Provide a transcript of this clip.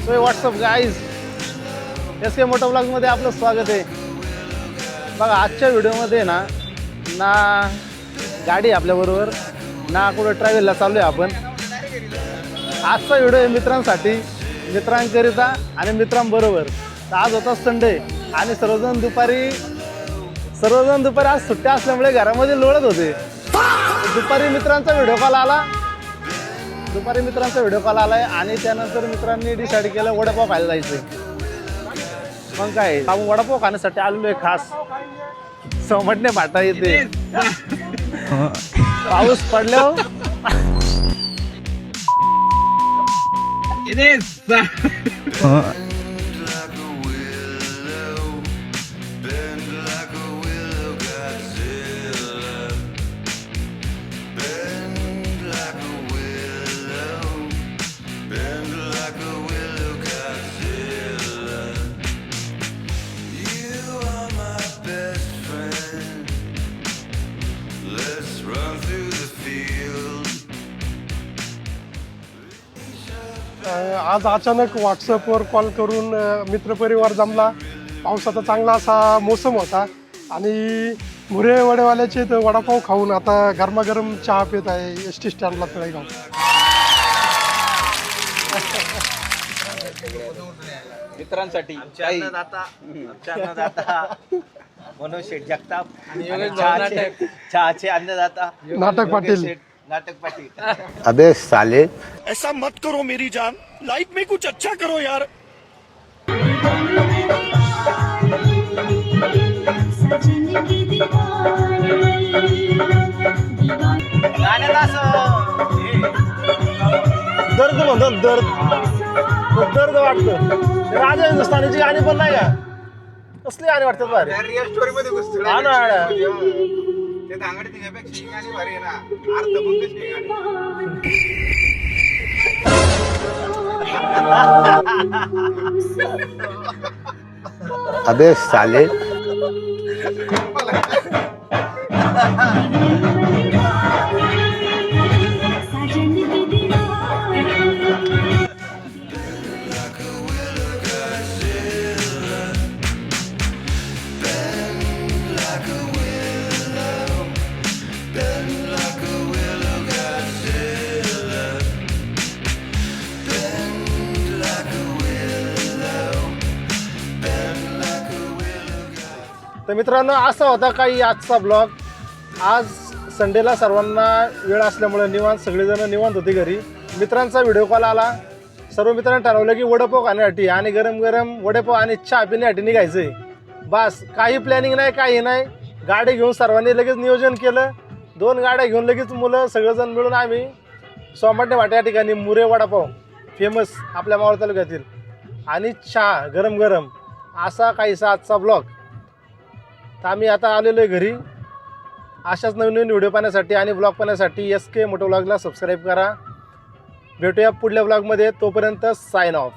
WhatsApp guys, SK motor ब्लॉग्समध्ये आपलं स्वागत आहे. बघा आजच्या व्हिडिओमध्ये ना गाडी आपल्याबरोबर ना कुठं ट्रॅव्हलला चाललो आहे आपण. आजचा व्हिडिओ आहे मित्रांसाठी, मित्रांकरिता आणि मित्रांबरोबर. तर आज होता संडे आणि सर्वजण दुपारी आज सुट्ट्या असल्यामुळे घरामध्ये लोळत होते. दुपारी मित्रांचा व्हिडिओ कॉल आलाय आणि त्यानंतर मित्रांनी डिसाईड केलं वडापाव खायला जायचंय. मग काय आपण वडापाव खाण्यासाठी आलेलो आहे खास. सोमटणे भाटा येते पाऊस पडल्यावर आज अचानक व्हॉट्सअपवर कॉल करून मित्रपरिवार जमला. पावसाचा चांगला असा मोसम होता आणि मुरे वडेवाल्याचे तर वडापाव खाऊन आता गरमागरम चहा पित आहे ST स्टँडला तळेगाव. मित्रांसाठी मनोज शेठ जगताप चहाचे अन्नदाता नाटक पाटील. अबे साले, ऐसा मत करो मेरी जान, लाइफ में कुछ अच्छा करो यार. दर्द म्हणतो दर्द वाटतं. राजा हिंदुस्थानीची गाणी पण नाही का, कसली गाणी वाटतात भारी. स्टोरी मध्ये घुसतो हा ना ते धांगडी तिच्यापेक्षा ही गाणी भारी आहे ना. अर्थ पण कशी गाणी. अबे साले. तर मित्रांनो, असा होता काही आजचा ब्लॉग. आज संडेला सर्वांना वेळ असल्यामुळे सगळेजण निवांत होते घरी. मित्रांचा व्हिडिओ कॉल आला. सर्व मित्रांनी ठरवलं की वडापाव खाण्यासाठी आणि गरम गरम वडापाव आणि चहा पिण्यासाठी निघायचंय. बस काही प्लॅनिंग नाही, काही नाही. गाडी घेऊन सर्वांनी लगेच नियोजन केलं. 2 गाड्या घेऊन लगेच मुलं सगळेजण मिळून आम्ही सोमटणे भाटा या ठिकाणी मुरे वडापाव फेमस आपल्या मावळ तालुक्यातील आणि चहा गरम गरम असा काहीसा आजचा ब्लॉग. तर आम्ही आता आलेलो आहे घरी. अशाच नवीन व्हिडिओ पाहण्यासाठी आणि ब्लॉग पाहण्यासाठी SK मोटो ब्लॉगला सबस्क्राईब करा. भेटूया पुढल्या ब्लॉगमध्ये. तोपर्यंत साइन ऑफ.